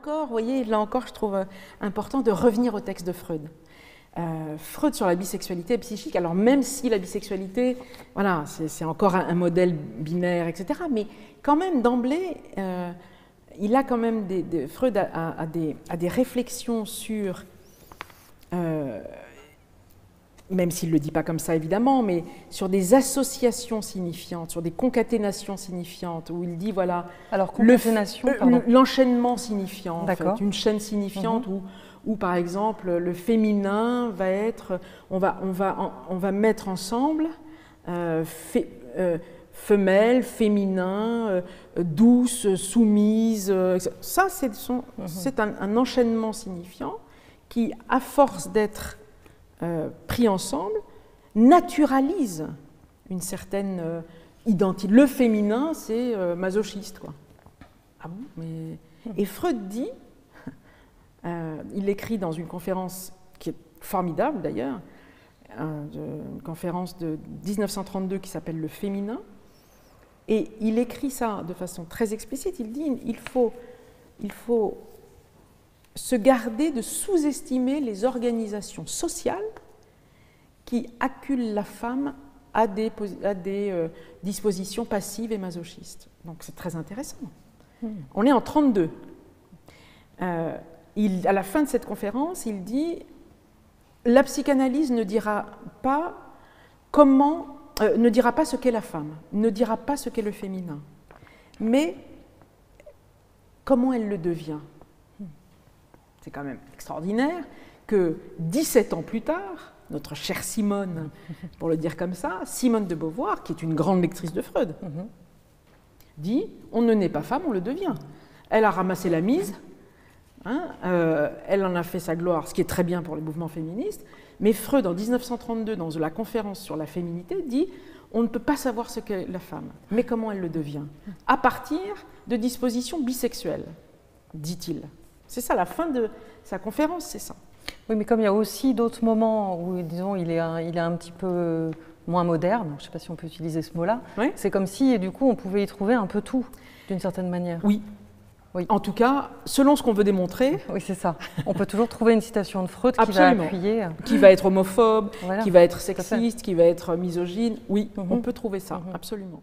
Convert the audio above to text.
encore, vous voyez, là encore, je trouve important de revenir au texte de Freud. Freud sur la bisexualité psychique, alors même si la bisexualité, voilà, c'est encore un modèle binaire, etc., mais quand même d'emblée, il a quand même Freud a des réflexions sur, même s'il ne le dit pas comme ça évidemment, mais sur des associations signifiantes, sur des concaténations signifiantes, où il dit voilà, alors concaténation, l'enchaînement signifiant, en fait, une chaîne signifiante où par exemple le féminin va être, on va mettre ensemble femelle, féminin, douce, soumise, ça c'est un enchaînement signifiant qui, à force d'être pris ensemble, naturalise une certaine identité. Le féminin, c'est masochiste, quoi. Ah bon, mais... Et Freud dit, il écrit dans une conférence qui est formidable d'ailleurs, une conférence de 1932 qui s'appelle Le féminin, et il écrit ça de façon très explicite. Il dit il faut se garder de sous-estimer les organisations sociales qui acculent la femme à des dispositions passives et masochistes. Donc c'est très intéressant. On est en 1932. À la fin de cette conférence, il dit « La psychanalyse ne dira pas ne dira pas ce qu'est la femme, ne dira pas ce qu'est le féminin, mais comment elle le devient ». C'est quand même extraordinaire que 17 ans plus tard, notre chère Simone, pour le dire comme ça, Simone de Beauvoir, qui est une grande lectrice de Freud, dit « On ne naît pas femme, on le devient ». Elle a ramassé la mise, elle en a fait sa gloire, ce qui est très bien pour les mouvements féministes, mais Freud, en 1932, dans la conférence sur la féminité, dit « On ne peut pas savoir ce qu'est la femme, mais comment elle le devient, à partir de dispositions bisexuelles », dit-il. C'est ça, la fin de sa conférence, c'est ça. Oui, mais comme il y a aussi d'autres moments où, disons, il est un petit peu moins moderne, je ne sais pas si on peut utiliser ce mot-là, oui. C'est comme si, du coup, on pouvait y trouver un peu tout, d'une certaine manière. Oui. Oui. En tout cas, selon ce qu'on veut démontrer. Oui, c'est ça. On peut toujours trouver une citation de Freud qui va appuyer. Qui va être homophobe, voilà, qui va être sexiste, qui va être misogyne. Oui, on peut trouver ça, absolument.